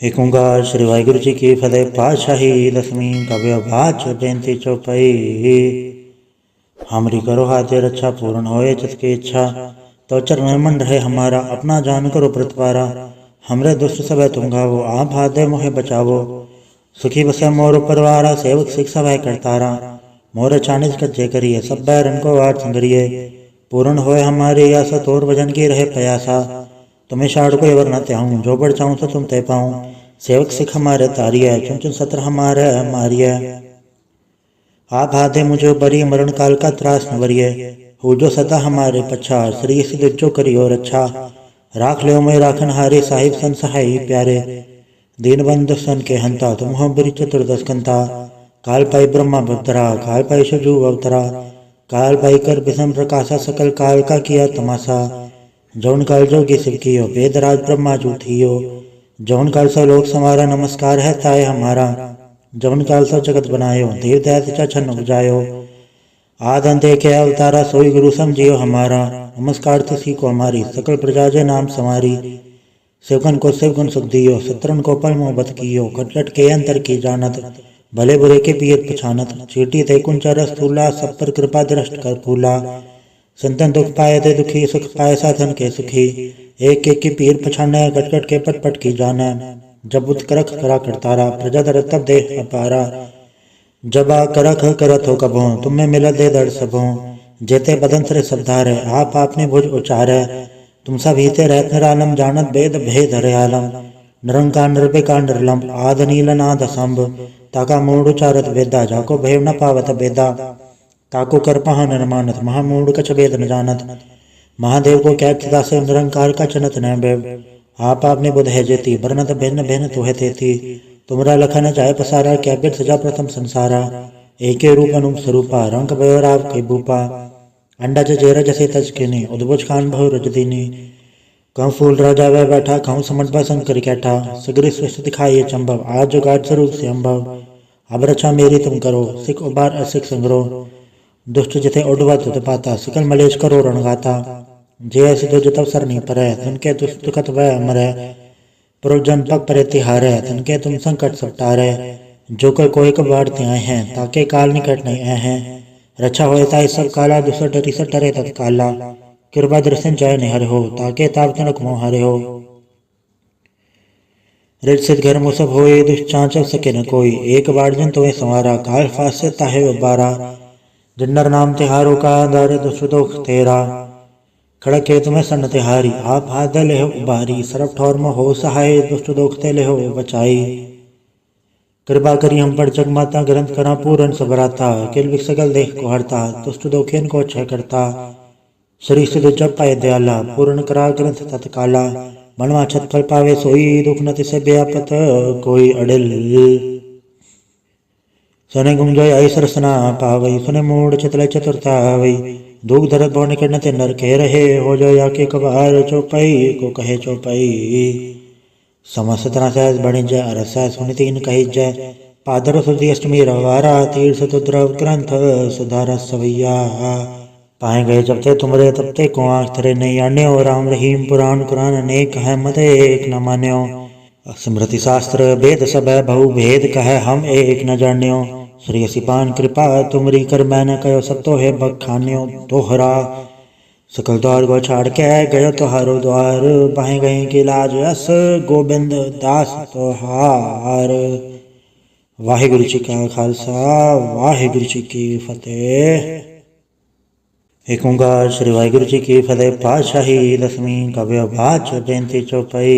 एक ओंकार श्री वाहिगुरु जी की फतेह। पातशाही दसवीं काव्य बाच बेनती चौपाई। हमरी करो हाथे रक्षा पूर्ण होए जिसकी इच्छा। तो चरण मन रहे हमारा अपना जान करो प्रतिपारा। हमरे दुष्ट सब तुम गावो आप हाथ दे मोहे बचावो। सुखी बसे मोर परवारा सेवक शिक्षा वह करतारा। मोर चानिज कच्चे करिए सब बैरन को वार संगरिए। पूर्ण होए हमारी आशा तोर भजन की रहे प्रयासा। तुम्हें शाड़ को एवर न त्याहूँ जो बढ़ चाहूँ तो तुम तय पाऊँ। सेवक सिख हमारे तारिय चुन चुन सत्र हमारे मारिय। आप हाथे मुझे बरी मरण काल का त्रास न वरिय। हो जो सदा हमारे पच्छा श्री सिद्ध जो करियो रक्षा। राख लो मैं राखन हारे साहिब सन सहाय प्यारे। दीन बंधु सन के हंता तुम हो बरी चतुर्दश कंता। काल पाई ब्रह्मा भक्तरा काल पाई शजु अवतरा। काल पाई कर विषम प्रकाशा सकल काल का किया तमाशा। जौन काल जोगी शिव कियो वेदराज ब्रह्मा जूठियो। जौन काल सा लोक समारा नमस्कार है ताय हमारा। जौन काल सा जगत बनायो देव दैत्य छन्न उपजायो। आद अंत एक अवतारा सोई गुरु समझियो हमारा। नमस्कार तुसी को हमारी सकल प्रजा जे नाम समारी। शिवगन को शिव गुण सुख दियो शत्रुन को पल मोहब्बत कियो। कटकट के अंतर की जानत भले बुरे के पीर पछानत। चीटी ते कुंचर स्थूला सब पर कृपा दृष्ट कर फूला। संतन दुख पाए ते दुखी सुख पाए साधन के सुखी। एक एक की पीर पछाने कटकट के पट पट की जाना। जब बुद्ध करख करा करतारा प्रजा दर तब दे अपारा। जब आ करख करत हो कबो तुम में मिल दे दर सबो। जेते बदन सरे सबधारे आप आपने भुज उचारे। तुम सब हिते रहत निरालम जानत भेद भेद हरे आलम। निरंकार निर्विकार निर्लम आद नील नाद संभ। ताका मूड उचारत वेदा जाको भेव न पावत बेदा। ताको कर पहा निर्मानत महामूड कछ भेद न जानत। महादेव को कैब सदा से निरंकार का चनत न बेव। आप आपने बुध है जेती बरनत भिन्न भिन्न तुहे तेती। तुमरा लखन जाय पसारा क्या बिर सजा प्रथम संसारा। एके रूप अनुप स्वरूपा रंग भयो राव के भूपा। अंडा जेर जसे तज किनी उद्भुज खान बहु रज दीनी। कहूँ फूल राजा वह बैठा कहूँ समझ बा शंकर कैठा। सगरी सृष्टि दिखाइए चंभव आज जो गाढ़ स्वरूप से अम्भव। अब रक्षा मेरी तुम करो सिख उबार असिख संग्रो। दुष्ट जिथे उडवा तुत पाता सकल मलेश करो रणगाता। जे ऐसी दो जतव सर नहीं परै तनके दुष्ट दुखत वह मरै। पुरुजन पग परे तिहारै तनके तुम संकट सब टारै। जो कोई कबाड़ते आए हैं ताके काल निकट नहीं आए हैं। रक्षा होए ताई सब काला दुसर डरी सर डरे तत्काला। कृपा दर्शन जय निहर हो ताके ताप तनक मोह हरे हो। रित सिद्ध घर मुसब होए दुष्ट चांचल सके न कोई। एक बार जन तुम्हें संवारा काल फास से ताहे उबारा। जिन्नर नाम तिहारो का दर दुष्ट दुख तेरा। खड़क के तुम्हें सन तिहारी आप हाथ ले हो उबारी। सरफ ठौर में हो सहाय दुष्ट दुख ते ले हो बचाई। कृपा करी हम पर जगमाता ग्रंथ करा पूरन सबराता। किल विक सकल देख को हरता दुष्ट दोखेन को क्षय करता। श्री सिद्ध जब पाए दयाला पूर्ण करा ग्रंथ तत्काला। मनवा छत फल पावे सोई दुख न तिसे व्यापत कोई अडिल। सने गुंजय ऐसर सना पावई सुने मूड चितले चतुरता वई। दुख धरत भव निकट न ते नर कह रहे हो जो या के कबार चौपाई को कहे चौपाई। समस्तना सहज बणिज अरस सुनि तीन कही जय। पादर सुधी अष्टमी रवारा तीर्थ तुद्रव ग्रंथ सुधार सवैया। पाए गए जब ते तुमरे तब ते को आँख थरे नहीं आन्यो। राम रहीम पुराण कुरान अनेक है मत एक न मान्यो। स्मृति शास्त्र वेद सब बहु भेद कह हम एक न जान्यो। श्री सिपान कृपा तुमरी कर मैंने कहो सब तो है बखान्यो तोहरा। सकल द्वार को छाड़ के गयो तोहारो द्वार। बाहें गए की लाज अस गोबिंद दास तोहार। वाहिगुरु जी का खालसा वाहिगुरु जी की फतेह। एक ओंकार श्री वाहिगुरु जी की फतेह। पातशाही दसवीं काव्य बाच बेनती चौपाई।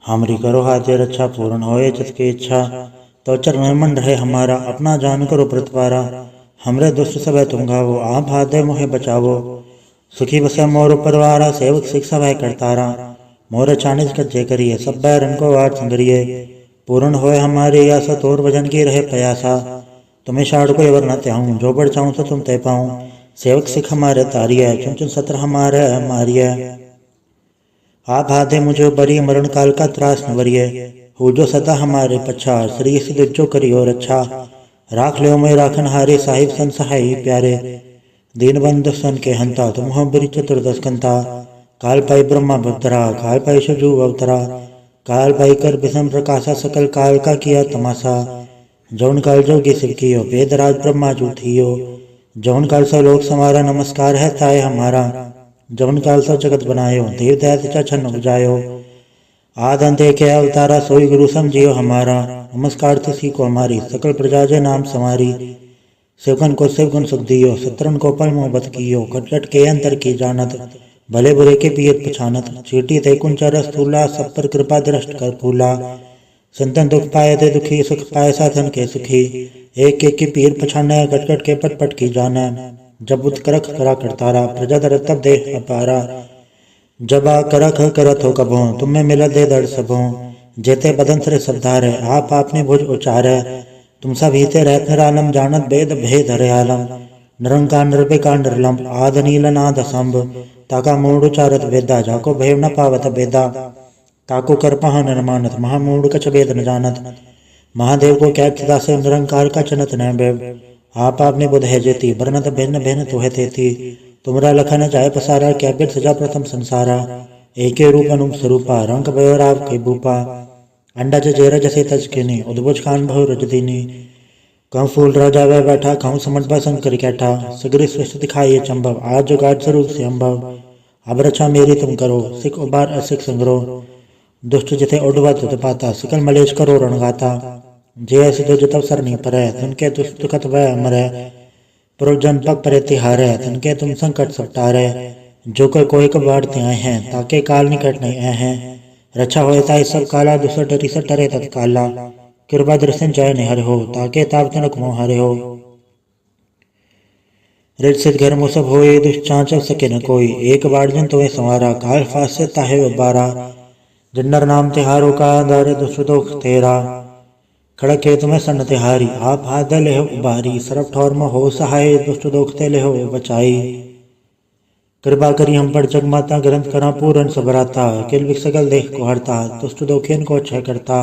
हमरी करो हाथे रक्षा पूर्ण होए जिसकी इच्छा। तो चरण मन रहे हमारा अपना जान करो प्रतिपारा। हमरे दुष्ट सब तुम गावो आप हाथ दे मोहे बचावो। सुखी बसे मोर परवारा सेवक शिक्षा वह करतारा। मोर चानिज कच्चे करिए सब बैरन को वार संगरिए। पूर्ण होए हमारी आशा तोर भजन की रहे प्रयासा। तुम्हें शाड़ को एवर न त्याहूँ जो बढ़ चाहूँ तो तुम तय पाऊँ। सेवक सिख हमारे तारिय चुन चुन सत्र हमारे मारिय। आप हाथे मुझे बरी मरण काल का त्रास न वरिय। हो जो सदा हमारे पच्छा श्री सिद्ध जो करियो रक्षा। राख लो मैं राखन हारे साहिब सन सहाय प्यारे। दीन बंधु सन के हंता तुम हो बरी चतुर्दश कंता। काल पाई ब्रह्मा भक्तरा काल पाई शजु अवतरा। काल पाई कर विषम प्रकाशा सकल काल का किया तमाशा। जौन काल जोगी शिव कियो वेद राज ब्रह्मा जूठियो। जौन काल सौ लोक समारा नमस्कार है ताय हमारा। जौन काल सौ जगत बनायो देव दैत्य छन्न बुझायो। आद अंत एक है अवतारा सोई गुरु समझियो हमारा। नमस्कार तुसी को हमारी सकल प्रजा जय नाम समारी। शिवगन को शिवगुण सुख दियो शत्रुन को पल मोहब्बत कियो। कटकट के अंतर की जानत भले बुरे के पीत पछानत। चीटी ते कुंचर स्थूला सब पर कृपा दृष्ट कर फूला। संतन दुख पाए ते दुखी सुख पाए साधन के सुखी। एक एक की पीर पछाने कटकट के पट पट की जाने। जब उत करख करा करतारा प्रजा दर तब देह अपारा। जब आ करख करत हो कभों तुम में मिलत दे दर्द सबों। जेते बदन सरे सबधारे आप आपने भुज उचारे। तुम सब हीते रहत निरालम जानत वेद भेद हरे आलम। निरंकार निर्विकार निर्लम आद नील नाद असंभ। ताका मूढ़ उचारत वेदा जाको भेव न पावत वेदा। ताको कर पहा निर्मानत महामूढ़ कछ वेद न जानत। महादेव को क्या चिता से निरंकार का चनत न बेव। आप आपने बुध है जेती वर्णत भिन्न भिन्न तुहे तेती। तुमरा लखन जाय पसारा क्या बिर सजा प्रथम संसारा। एके रूप अनुप स्वरूपा रंग भयो राव के भूपा। अंडज जेर जसे तज किनी उद्भुज खान बहु रज दीनी। कहूँ फूल राजा वह बैठा कहूँ समझ बा शंकर कैठा। सगरी सृष्टि दिखाइए चंभव आज जो गाढ़ स्वरूप से अम्भव। अब रक्षा मेरी तुम करो सिख उबार असिख संग्रो। दुष्ट जिथे उडवा तुत पाता सकल मलेश करो रणगाता। जे ऐसे जो जतव सर नहीं परै तिनके दुष्ट दुखत वह अमर है। पुरुजन पग परे तिहारे तिनके तुम संकट सपटारे। जो कोई कबाड़ते आए हैं ताके काल निकट नहीं आए हैं। रक्षा होता है सब काला दुसर डरी सर टरे तत्काला। कृपा दर्शन जय निहर हो ताके ताप तनक मोह हरे हो। रित सिद्ध घर मुसब होए दुष्चांचल सके न कोई। एक बार जन तुम्हें संवारा काल फास से ताहे बारा। जिन्नर नाम तिहारो का दर दुष्ट दोख तेरा। खड़क है तुम्हें सन तिहारी आप हाथ ले हो उबारी। सरफ ठौर में हो सहाय दुष्ट दोख ते ले हो बचाई। कृपा करी हम पर जग माता ग्रंथ करा पूरन सबराता। किल विक सकल देख को हरता दुष्ट दोखियन को क्षय करता।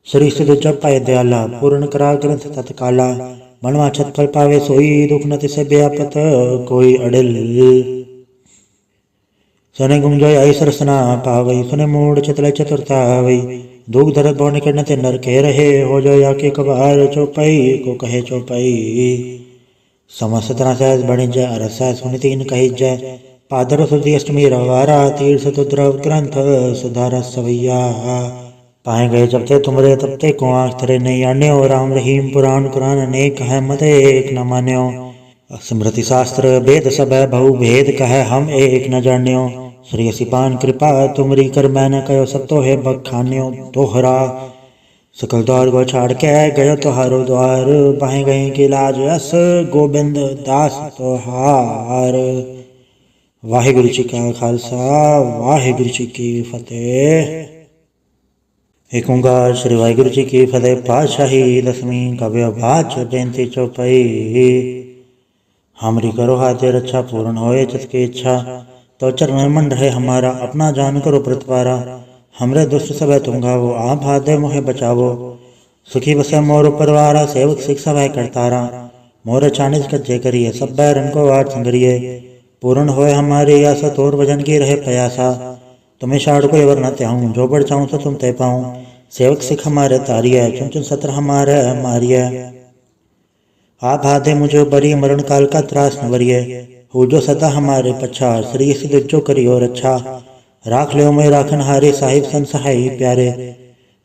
श्री सिद्ध जब पाए दयाला पूर्ण करा ग्रंथ तत्काला। मनवा छत फल पावे सोई दुख न तिसे व्यापत कोई अडिल। सुने गुंजोय आई सरसना पावई सुने मूड चितले चतुरता आवई। दुख धरत भव निकट न ते नर कह रहे हो जो या के कबार चौपाई को कहे चौपाई। समस्त तरह सहज बणिजय अरस सुनि तीन कही जय। पादर सुधी अष्टमी रवारा तीर्थ तुद्रव ग्रंथ सुधार सवैया। पाए गए जब ते तुमरे तब ते को आँख थरे नहीं आन्यो। राम रहीम पुराण कुरान अनेक है मत एक न मान्यो। स्मृति शास्त्र वेद सब बहु भेद कह हम एक न जान्यो। श्री सिपान कृपा तुमरी कर मैंने कहो सब तो है बखान्यो तोहरा। सकल द्वार को छाड़ के गयो तोहारो द्वार। बाहें गए की लाज अस गोबिंद दास तोहार। वाहिगुरु जी का खालसा वाहिगुरु जी की फतेह। एक ओंकार श्री वाहिगुरु जी की फतेह। पातशाही दसवीं काव्य भाच बेनती चौपाई। हमरी करो हाथे रक्षा पूर्ण होए जिसकी इच्छा। तो चरण मन रहे हमारा अपना जान करो प्रतिपारा। हमरे दुष्ट सब तुम गावो आप हाथ दे मोहे बचावो। सुखी बसे मोर परवारा सेवक सिख सभय करतारा। मोर चानिज कज्जे करिए सब बैरन को वार संगरिए। पूर्ण होए हमारी आशा तोर वजन की रहे प्रयासा। तुम्हें शाड़ को एवर न त्याऊं जो बढ़ चाहूं तो तुम ते पाऊं। सेवक सिख हमारे तारिय चुन चुन सत्र हमारे मारिय। आप हाथे मुझे बरी मरण काल का त्रास न वरिय। हो जो सदा हमारे पच्छा श्री सिद्ध जो करियो रक्षा। राख लो मैं राखन हारे साहिब सन सहाय प्यारे।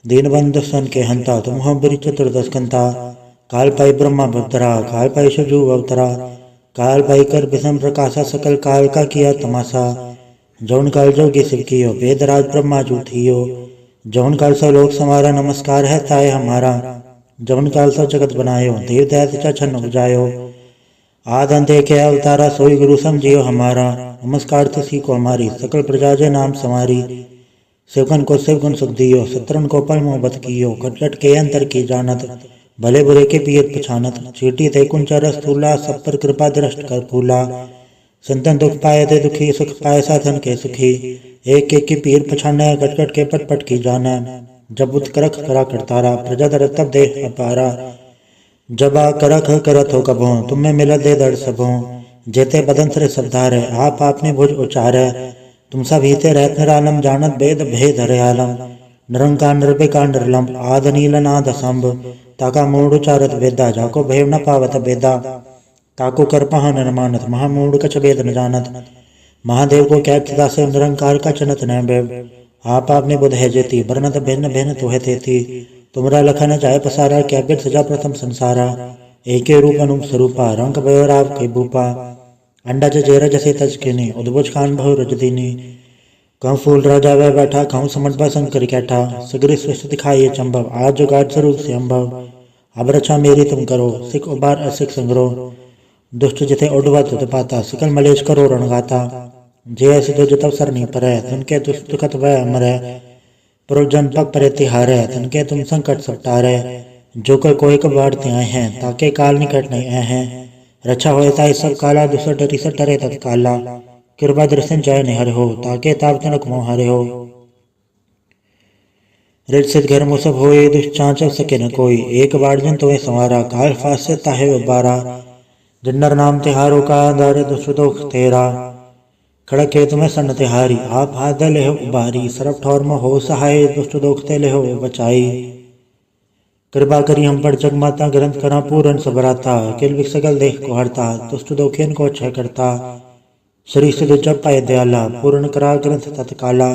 दीन बंधु सन के हंता तुम हो बिरी चतुर्दश कंता। काल पाई ब्रह्मा भक्तरा काल पाई शिवजू अवतरा। काल पाई कर विषम प्रकाशा सकल काल का किया तमाशा। जौन काल जोगी शिव कियो वेद राज ब्रह्मा जूठियो। जौन काल सौ लोक समारा नमस्कार है ताय हमारा। जौन काल सौ जगत बनायो देव दैत्य छन्न बुझायो। आद अंत एक है अवतारा सोई गुरु समझियो हमारा। नमस्कार तुसी को हमारी सकल प्रजा जय नाम समारी। शिवगन को शिवगुण सुख दियो शत्रुन को पल मोहब्बत कियो। कटकट के अंतर की जानत भले बुरे के पीत पछानत। चीटी ते कुंचर स्थूला सब पर कृपा दृष्ट कर फूला। संतन दुख पाए ते दुखी सुख पाए साधन के सुखी। एक एक की पीर पछाने कटकट के पट पट की जाने। जब उत करख करा करतारा प्रजा दर तब देह अपारा। जब आ करख करत हो कभों तुम में मिलत दे दर्द सबों। जेते बदन सरे सबधारे आप आपने भुज उचारे। तुम सब हीते रहत निरालम जानत वेद भेद हरे आलम। निरंकार निर्विकार निर्लंब आद नील नाद संभ ताका मूढ़ उचारत वेदा जाको भय न पावत बेदा ताको करपहा निर्मानत महामूढ़ कछ वेद न जानत महादेव को कैक्षता से निरंकार का चनत न बेव आप आपने बुध है जेती बरनत भिन्न भिन्न तुहे तेती तुमरा लखन जाय पसारा क्या बिर सजा प्रथम संसारा एके रूप अनुप स्वरूपा रंग भयोराव के भूपा अंडा जेर जसे तज किनी उद्भुज खान बहु रजदीनी कहूँ फूल राजा वह बैठा कहूँ समझ शंकर कैठा सगरी सृष्टि दिखाइए चंभव आज जो गाढ़ स्वरूप से अम्भव अब रक्षा मेरी तुम करो सिख उबार असिख संग्रो दुष्ट जिथे उडवा तुत पाता सकल मलेश करो रणगाता जे ऐसे जो जतव सर नहीं परै तनके दुखत वह अमरै पुरुजन पग परे तिहारै तनके तुम संकट सपटारै जो कोई कबाड़ते आए हैं ताके काल निकट नहीं आए हैं रक्षा होता सब काला दुसर डरी से टरे तत्काला कृपा दर्शन जय निहर हो ताके ताप तनक मोह हरे हो रिट सिद्ध घर मुसब होए दुष्चांचल सके न कोई एक बार जन तुम्हें संवारा काल फास से ताहे उबारा जिन्नर नाम तिहारो का दार दुष्दोख तेरा खड़क के तुम्हें सन तिहारी आप हाथ ले उबारी सरफ ठौर में हो सहाय दुष्ट दोख ते ले हो बचाई कृपा करी हम पर जगमाता ग्रंथ करा पूरन सबराता किल विक सगल देख को हरता दुष्ट दोखियन को क्षय करता श्री सिद्ध जप पाए दयाला पूर्ण करा ग्रंथ तत्काला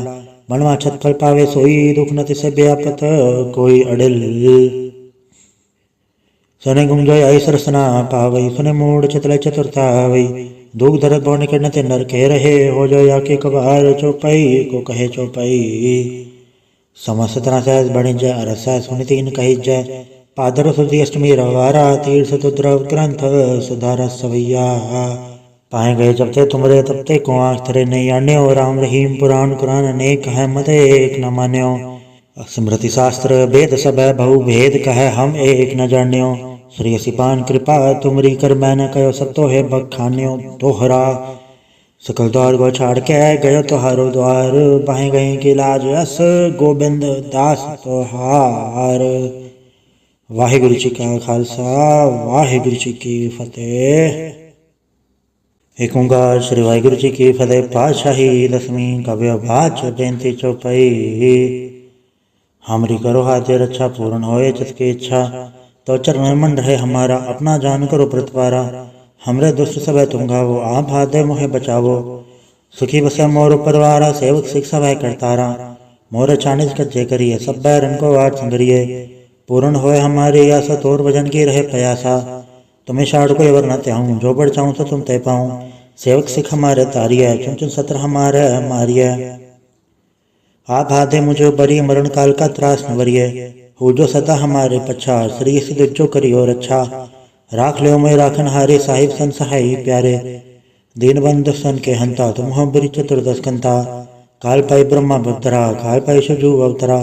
मनवा छत फल पावे सोई दुख न तिसे व्यापत कोई अडिल सने गुंजय आई सरसना पावई सुने मूड चितल चतुरता वई दुख दरद भव निकट न ते नर कह रहे हो जो या के कबार चौपाई को कहे चौपाई समस्त सहज बणि जय अरस सुनि तीन कही जय पादर सुधी अष्टमी रवारा तीर्थ तुद्रव ग्रंथ सुधार सवैया पाए गए जब ते तुमरे तब ते को आँख थरे नहीं आन्यो राम रहीम पुराण कुरान अनेक है मत एक न मान्यो स्मृति शास्त्र वेद सब बहु भेद कह हम एक न जान्यो श्री सिपान कृपा तुमरी कर मैंने कहो सब तो है बखान्यो तोहरा सकल द्वार को छाड़ के गयो तोहारो द्वार बाहे गए की लाज अस गोबिंद दास तोहार वाहिगुरु जी का खालसा वाहिगुरु जी की फतेह। एक ओंकार श्री वाहिगुरु जी की फतेह। पातशाही दसवीं काव्य भाच बेनती चौपाई। हमरी करो हाथे रक्षा पूर्ण होए जिसकी इच्छा तो चरण मन रहे हमारा अपना जान करो प्रतिपारा हमरे दुष्ट सब तुम गावो आप हाथ मोहे बचावो सुखी बसे मोर परवारा सेवक सिख सब करतारा मोर चानिज कच्चे करिए सब बैरन को वाट संगरिए पूर्ण होए हमारे आशा तोर भजन की रहे प्रयासा तुम्हें शाड़ को एवर न त्याऊँ जो बढ़ चाहूँ तो तुम तय पाऊँ सेवक सिख हमारे तारिय चुन चुन सत्र हमारे मारिय आप हाथे मुझे बरी मरण काल का त्रास न वरिय हो जो सदा हमारे पच्छा श्री सिद्ध जो करियो रक्षा राख लो मैं राखन हारे साहिब सन सहाय प्यारे दीन बंधु सन के हंता तुम हो बरी चतुर्दश कंता काल पाई ब्रह्मा भक्तरा काल पाई शिवजू अवतरा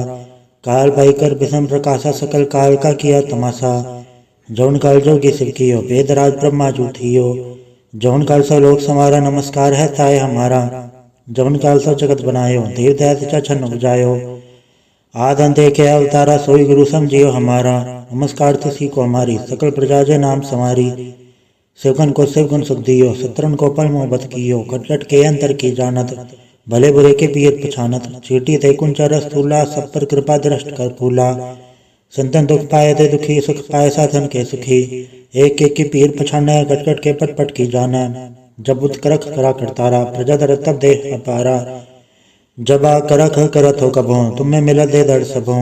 काल पाई कर विषम प्रकाशा सकल काल का किया तमाशा जौन काल जोगी शिव कियो वेदराज ब्रह्मा जू थियो जौन काल सा लोक समारा नमस्कार है ताय हमारा जौन काल सा जगत बनायो देव दैत्य छन्न बुझायो आद अंत के अवतारा सोई गुरु समझियो हमारा नमस्कार तुसी को हमारी सकल प्रजा जय नाम समारी शिवगन को शिवगुण सुख दियो शत्रन को पल मोहब्बत कियो कटकट के अंतर की जानत भले बुरे के पीत पछानत चीटी ते कुंचर स्थूला सब पर कृपा दृष्ट कर फूला संतन दुख पाए थे दुखी सुख पाए साधन के सुखी एक एक की पीर पछाने कटकट के पट पट की जाना जब बुद्ध करख करा करतारा प्रजा दर तब दे अपारा जब आ करख करत हो कबो तुम्हें मिल दे दर सबो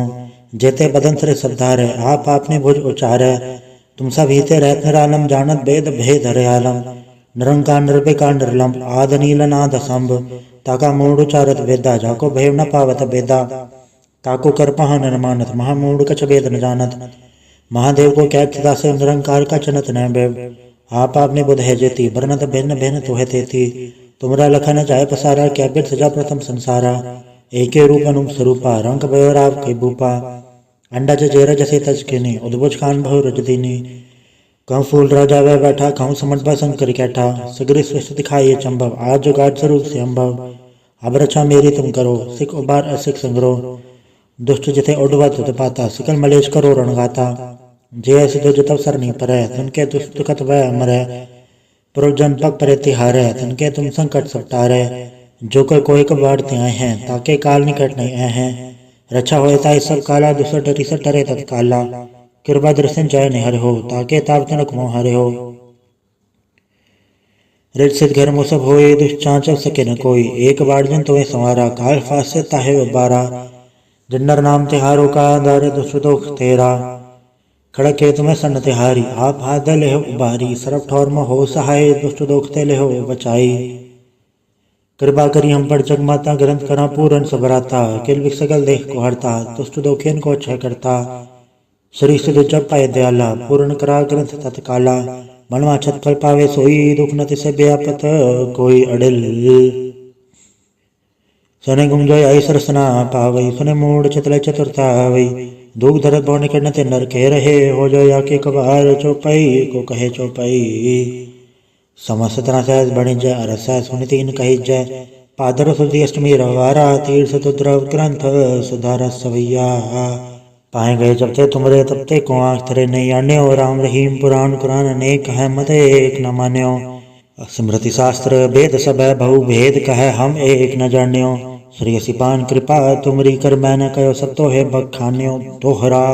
जेते बदन सरे सबधार आप आपने भुज उचार तुम सब हिते रहत निरालम जानत वेद भेद हरे आलम निरंकार निर्विकार निर्लंब आद नील नाद संभ ताका मूढ़ उचारत वेदा जाको भय न पावत बेदा ताको करपहा निर्मानत महामूढ़ कछ वेद न जानत महादेव को कैक्षता से निरंकार का चनत न बेव आप आपने बुध है जेती बरनत भिन्न भिन्न तुहे तेती तुमरा लखन जाय पसारा क्या बिर सजा प्रथम संसारा एके रूप अनुप स्वरूपा रंग भयोराव के भूपा अंडा जेर जसे तज किनी उद्भुज खान बहु रजदीनी कहूँ फूल राजा वह बैठा कहूँ समझ शंकर कैठा सगरी सृष्टि दिखाइए चंभव आज जो गाढ़ स्वरूप से अम्भव अब रक्षा मेरी तुम करो सिख उबार असिख संग्रो दुष्ट जिथे उडवा तुत पाता सकल मलेश करो रणगाता जे ऐसे जो जतव सर नहीं परै तनके दुखत वह अमरै पुरुजन पग परे तिहारै तनके तुम संकट सपटारै जो कोई कबाड़ते आए हैं ताके काल निकट नहीं आए हैं रक्षा होए ताई सब काला दुसर डरी सर डरे तत्काला। कृपा दर्शन जय निहर हो ताके ताप तनक मोह हरे हो। रिट सिद्ध घर मुसब होए दुष्चांचल सके न कोई। एक बार जन तुम्हें संवारा काल फास से ताहे बारा। जिन्नर नाम तिहारो का दर दुष्ट दुख तेरा। खड़क के तुम्हें सन तिहारी आप हाथ ले हो उबारी। सरफ ठौर में हो सहाय दुष्ट दुख ते ले हो बचाई। कृपा करी हम पर जगमाता ग्रंथ करा पूरन सबराता। किल विक सकल देख को हरता दुष्ट दोखेन को क्षय करता। श्री सिद्ध जप पाए दयाला पूर्ण करा ग्रंथ तत्काला। मनवा छत फल पावे सोई दुख न तिसे व्यापत कोई अडिल। सने गुंजय आई सरसना पावई सुने मूड चतले चतुरता वई। दुख धरत बहु निकट न ते नर के रहे हो जो या के कबार चौपाई को कहे चौपाई। समस्त सहज बणिजय अरस सुनि तीन कहिजय। पादर सुधी अष्टमी रवारा तीर्थ तुद्रव ग्रंथ सुधार सवैया। पाए गए जब ते तुमरे तब ते को आँख थरे नहीं आन्यो। राम रहीम पुराण कुरान अनेक है मत एक न मान्यो। स्मृति शास्त्र वेद सब बहु भेद कह हम एक न जान्यो। श्री सिपान कृपा तुमरी कर मैंने कहो सब तो है बखान्यो दोहरा।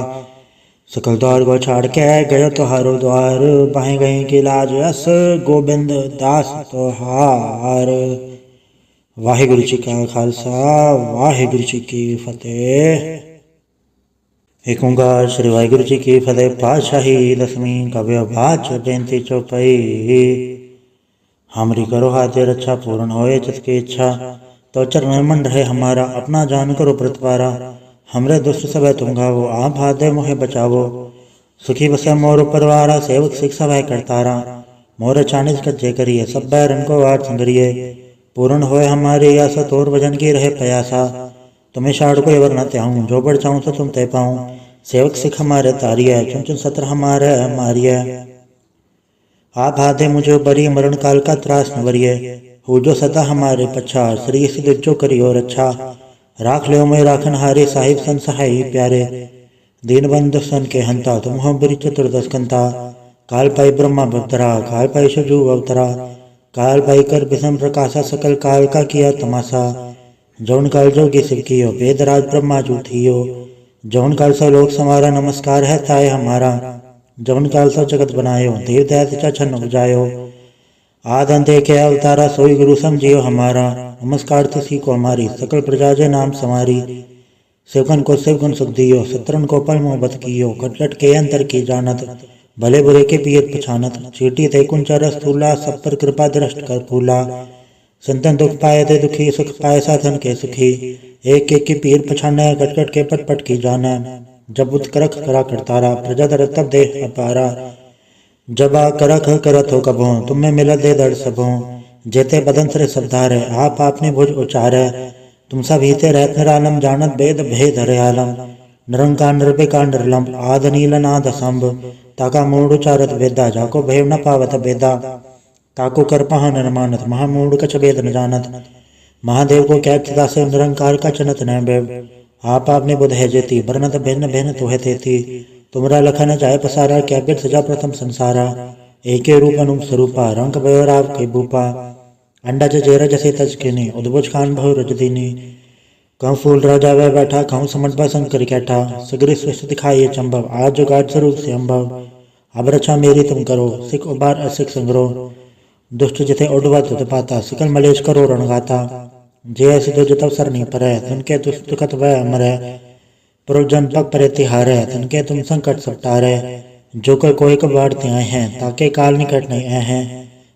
सकल द्वार गो छाड़ के गयो तोहारो द्वार। बाहें गए के लाज यस गोबिंद दास तोहार। वाहिगुरु जी का खालसा वाहिगुरु जी की फतेह। एक ओंकार श्री वाहिगुरु जी की फतेह। पातशाही दसवीं कव्य बाच बेनती चौपाई। हमरी करो हाथे रक्षा पूर्ण होए जिसकी इच्छा। तो चरण मन रहे हमारा अपना जान करो प्रतिपारा। हमरे दुष्ट सब तुम गावो आप हाथ दे मोहे बचावो। सुखी बसे मोर परवारा सेवक शिक्षा वह करतारा। मोर चानिज कज्जे करिए सब बैरन को वार संगरिए। पूर्ण होए हमारे आशा तोर भजन की रहे प्रयासा। तुम्हें शाड़ को एवर न त्याऊं जो बढ़ चाहूं तो तुम ते पाऊं। सेवक सिख हमारे तारिय चुन चुन सत्र हमारे मारिय। आप हाथे मुझे बरी मरण काल का त्रास न वरिय। हो जो सदा हमारे पछा श्री सिद्ध जो करियो रक्षा। राख लो मैं राखन हारे साहिब सन सहाय प्यारे। दीन बंधु सन के हंता तुम हो बरी चतुर्दश कंता। काल पाई ब्रह्मा भक्तरा काल पाई शिवजू अवतरा। काल पाई कर विषम प्रकाशा सकल काल का किया तमाशा। जौन काल जोगी शिव कियो वेदराज ब्रह्मा जू थियो। जौन काल सब लोक समारा नमस्कार है ताय हमारा। जौन काल सब जगत बनायो देव दैत्य छन्न उपजायो। आद अंत के अवतारा सोई गुरु समझियो हमारा। नमस्कार तुसी को हमारी सकल प्रजा जय नाम समारी। शिवगन को शिवगुण सुख दियो शत्रन को पल मोहब्बत कियो। कटकट के अंतर की जानत भले बुरे के पियत पछानत। चीटी ते कुंचर स्थूला सब पर कृपा दृष्ट कर फूला। संतन दुख पाए थे दुखी सुख पाए साधन के सुखी। एक एक की पीर पछाने कटकट के पट पट की जाना। जब उत्करख करा करतारा प्रजा दर तब दे अपारा। जब आ करख करत हो कभो तुम्हें मिलत दे दर्द सबो। जेते बदन सरे सबधारे आप आपने भुज उचारे। तुम सब हिते रहत निरालम जानत वेद भेद हरे आलम। निरंकार निर्विकार निर्लम आद नील नाद संभ। ताका मूड उचारत वेदा जाको भेव न पावत वेदा। ताको कर पहा न मानत महामूड कछ वेद न जानत। महादेव को क्या सदा से निरंकार का चनत न बेव। आप आपने बुध है जेती बरनत भिन्न भिन्न तुहे तेती। तुमरा लखन जाय पसारा क्या बिर सजा प्रथम संसारा। एके रूप अनुप स्वरूपा रंग भयो राव के भूपा। अंडा जेरा जसे तज किनी उद्भुज खान बहु रज दीनी। कहूँ फूल राजा वह बैठा कहूँ समझ बा शंकर कैठा। सगरी सृष्टि दिखाइए चंबव आज जो गाढ़ स्वरूप से अम्भव। अब रक्षा मेरी तुम करो सिख उबार असिख संग्रो। दुष्ट जिथे उडवा तुत पाता सिकल मलेश करो रणगाता। जय सिद्धो जतव सर नहीं परै तुनके दुष्ट दुखत वह अमर है। पुरजन पग परे तिहारे तनके तुम संकट सपटारे। जो कोई कबाड़ते आए हैं ताके काल निकट नहीं आए हैं।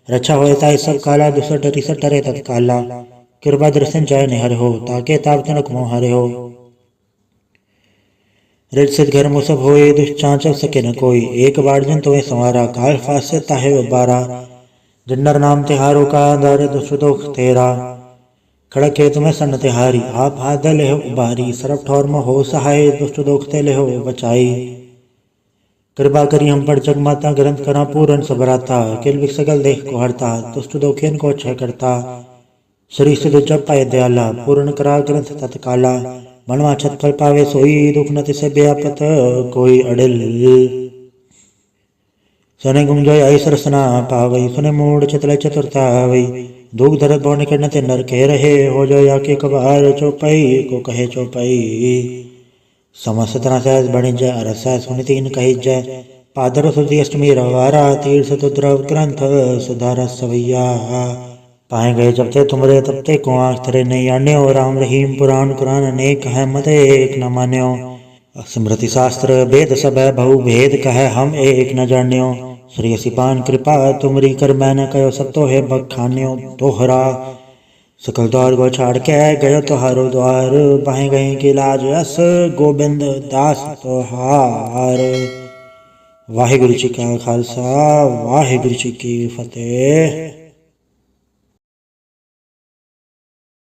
रक्षा होए ताई सब काला दुसर डरी सर डरे तत्काला। कृपा दर्शन जय निहर हो ताके ताप तनक मोह हरे हो। रिट सिद्ध घर मुसब होए दुष्चांचल सके न कोई। एक बार जन तुम्हें संवारा काल फास से ताहे बारा। जिन्नर नाम तिहारो का दर दुष्ट दुख तेरा। खड़क के तुम्हें सन तिहारी आप हाथ ले हो उबारी। सरफ ठौर में हो सहाय दुष्ट दुख ते ले हो बचाई। कृपा करी हम पर जगमाता ग्रंथ करा पूरन सबराता। किल विक सकल देख को हरता दुष्ट दोखेन को क्षय करता। श्री सिद्ध जप पाए दयाला पूर्ण करा ग्रंथ तत्काला। मनवा छत फल पावे सोई दुख न तिसे व्यापत कोई अडिल। सने गुंजय आई सरसना पावई सुने मूड चतले चतुरता वई। दुख धरत बहु निकट न ते नर के रहे हो जो या के कबार चौपाई को कहे चौपाई। समस्त तरह सहज बणि जय अरस सुनि तीन कही जय पादर सुदी अष्टमी रवारा तीर्थ तुद्रव ग्रंथ सुधारस सवैया पाए गए जब ते तुमरे तब ते को आँख थरे नहीं अन्यो राम रहीम पुराण कुरान अनेक है मत एक न मान्यो स्मृति शास्त्र वेद सब बहु भेद कह हम एक न जान्यो श्री सिपान कृपा तुमरी कर मैंने कहो सब तो है बखान्यो तोहरा सकल द्वार को छाड़ के गयो तोहारो द्वार बाहें गए के लाज अस गोबिंद दास तोहार। वाहिगुरु जी का खालसा वाहिगुरु जी की फतेह।